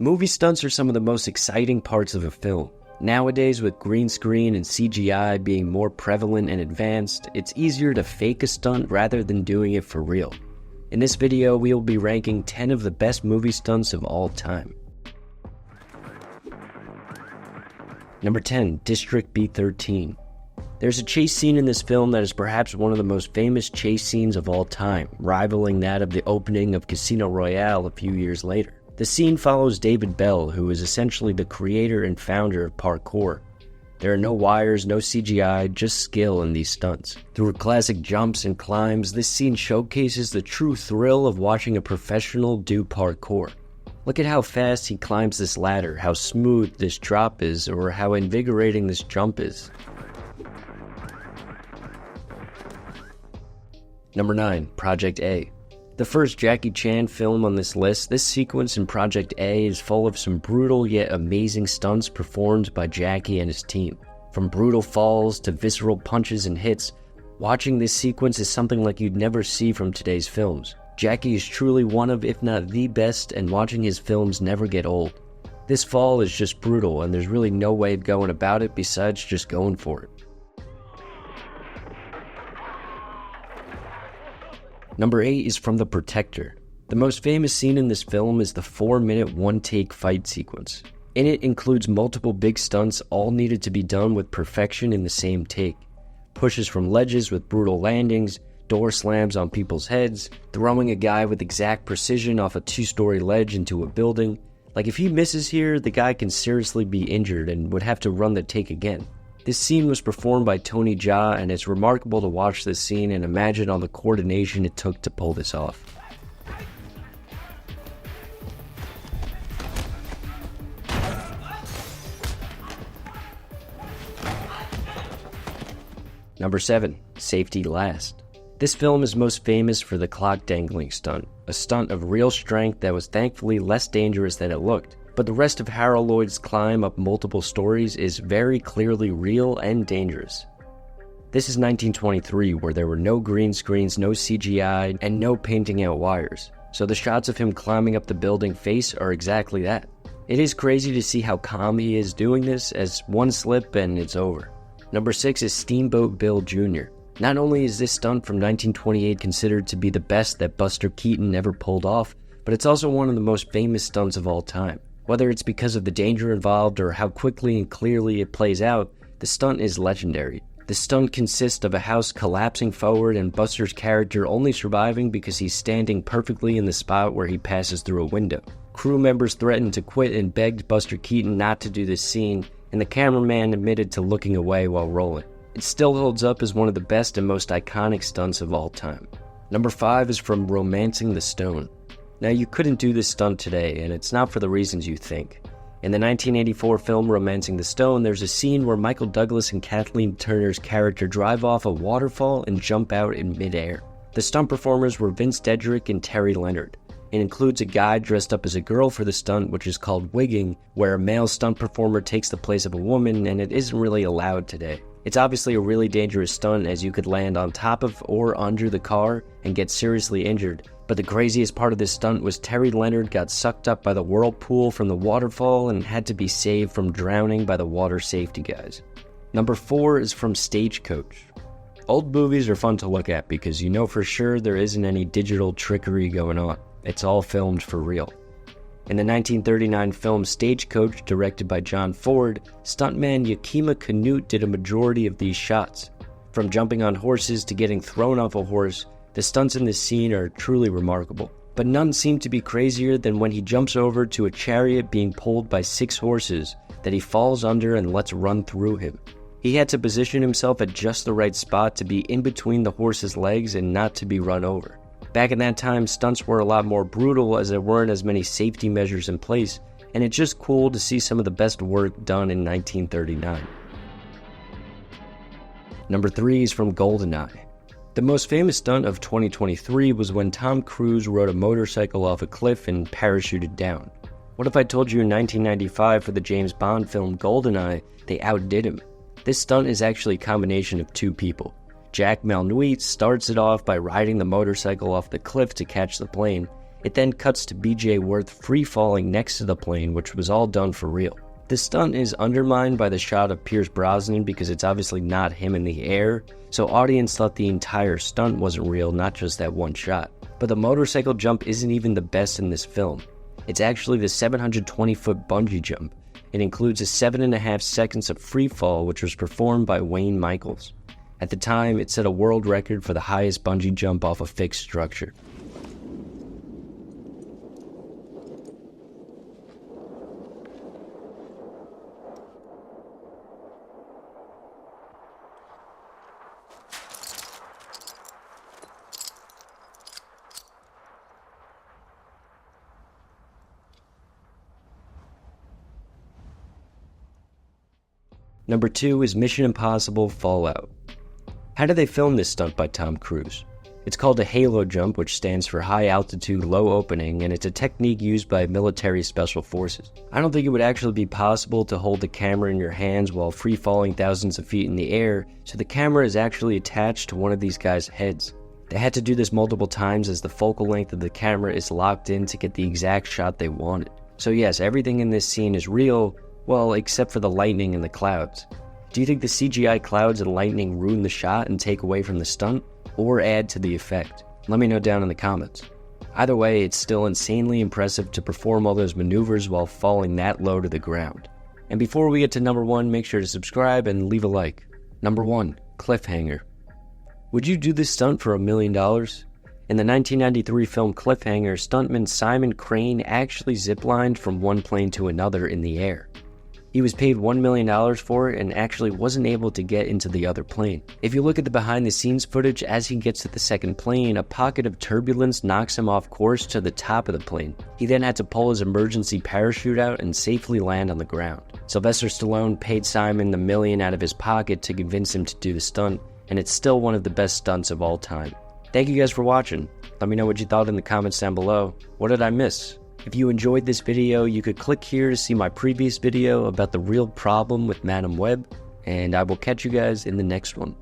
Movie stunts are some of the most exciting parts of a film. Nowadays, with green screen and CGI being more prevalent and advanced, it's easier to fake a stunt rather than doing it for real. In this video, we will be ranking 10 of the best movie stunts of all time. Number 10, District B13. There's a chase scene in this film that is perhaps one of the most famous chase scenes of all time, rivaling that of the opening of Casino Royale a few years later. The scene follows David Bell, who is essentially the creator and founder of parkour. There are no wires, no CGI, just skill in these stunts. Through classic jumps and climbs, this scene showcases the true thrill of watching a professional do parkour. Look at how fast he climbs this ladder, how smooth this drop is, or how invigorating this jump is. Number 9, Project A. The first Jackie Chan film on this list, this sequence in Project A is full of some brutal yet amazing stunts performed by Jackie and his team. From brutal falls to visceral punches and hits, watching this sequence is something like you'd never see from today's films. Jackie is truly one of, if not the best, and watching his films never get old. This fall is just brutal, and there's really no way of going about it besides just going for it. Number 8 is from The Protector. The most famous scene in this film is the 4-minute one-take fight sequence. In it includes multiple big stunts, all needed to be done with perfection in the same take. Pushes from ledges with brutal landings, door slams on people's heads, throwing a guy with exact precision off a 2-story ledge into a building. Like, if he misses here, the guy can seriously be injured and would have to run the take again. This scene was performed by Tony Jaa, and it's remarkable to watch this scene and imagine all the coordination it took to pull this off. Number 7, Safety Last. This film is most famous for the clock dangling stunt, a stunt of real strength that was thankfully less dangerous than it looked. But the rest of Harold Lloyd's climb up multiple stories is very clearly real and dangerous. This is 1923, where there were no green screens, no CGI, and no painting out wires. So the shots of him climbing up the building face are exactly that. It is crazy to see how calm he is doing this, as one slip and it's over. Number 6 is Steamboat Bill Jr. Not only is this stunt from 1928 considered to be the best that Buster Keaton ever pulled off, but it's also one of the most famous stunts of all time. Whether it's because of the danger involved or how quickly and clearly it plays out, the stunt is legendary. The stunt consists of a house collapsing forward and Buster's character only surviving because he's standing perfectly in the spot where he passes through a window. Crew members threatened to quit and begged Buster Keaton not to do this scene, and the cameraman admitted to looking away while rolling. It still holds up as one of the best and most iconic stunts of all time. Number 5 is from Romancing the Stone. Now, you couldn't do this stunt today, and it's not for the reasons you think. In the 1984 film Romancing the Stone, there's a scene where Michael Douglas and Kathleen Turner's character drive off a waterfall and jump out in midair. The stunt performers were Vince Dedrick and Terry Leonard. It includes a guy dressed up as a girl for the stunt, which is called wigging, where a male stunt performer takes the place of a woman, and it isn't really allowed today. It's obviously a really dangerous stunt, as you could land on top of or under the car and get seriously injured. But the craziest part of this stunt was Terry Leonard got sucked up by the whirlpool from the waterfall and had to be saved from drowning by the water safety guys. Number 4 is from Stagecoach. Old movies are fun to look at because you know for sure there isn't any digital trickery going on. It's all filmed for real. In the 1939 film Stagecoach, directed by John Ford, stuntman Yakima Canute did a majority of these shots. From jumping on horses to getting thrown off a horse, the stunts in this scene are truly remarkable. But none seem to be crazier than when he jumps over to a chariot being pulled by 6 horses that he falls under and lets run through him. He had to position himself at just the right spot to be in between the horse's legs and not to be run over. Back in that time, stunts were a lot more brutal as there weren't as many safety measures in place, and it's just cool to see some of the best work done in 1939. Number 3 is from GoldenEye. The most famous stunt of 2023 was when Tom Cruise rode a motorcycle off a cliff and parachuted down. What if I told you in 1995 for the James Bond film GoldenEye, they outdid him? This stunt is actually a combination of 2 people. Jack Malnuit starts it off by riding the motorcycle off the cliff to catch the plane, It then cuts to BJ Worth free-falling next to the plane, which was all done for real. This stunt is undermined by the shot of Pierce Brosnan because it's obviously not him in the air, so audience thought the entire stunt wasn't real, not just that one shot. But the motorcycle jump isn't even the best in this film. It's actually the 720-foot bungee jump. It includes a 7.5 seconds of free fall, which was performed by Wayne Michaels. At the time, it set a world record for the highest bungee jump off a fixed structure. Number 2 is Mission Impossible Fallout. How did they film this stunt by Tom Cruise? It's called a halo jump, which stands for high altitude, low opening, and it's a technique used by military special forces. I don't think it would actually be possible to hold the camera in your hands while free falling thousands of feet in the air, so the camera is actually attached to one of these guys' heads. They had to do this multiple times as the focal length of the camera is locked in to get the exact shot they wanted. So yes, everything in this scene is real, well, except for the lightning and the clouds. Do you think the CGI clouds and lightning ruin the shot and take away from the stunt, or add to the effect? Let me know down in the comments. Either way, it's still insanely impressive to perform all those maneuvers while falling that low to the ground. And before we get to number 1, make sure to subscribe and leave a like. Number 1, Cliffhanger. Would you do this stunt for $1 million? In the 1993 film Cliffhanger, stuntman Simon Crane actually ziplined from one plane to another in the air. He was paid $1 million for it and actually wasn't able to get into the other plane. If you look at the behind the scenes footage, as he gets to the second plane, a pocket of turbulence knocks him off course to the top of the plane. He then had to pull his emergency parachute out and safely land on the ground. Sylvester Stallone paid Simon $1 million out of his pocket to convince him to do the stunt, and it's still one of the best stunts of all time. Thank you guys for watching. Let me know what you thought in the comments down below. What did I miss? If you enjoyed this video, you could click here to see my previous video about the real problem with Madame Web, and I will catch you guys in the next one.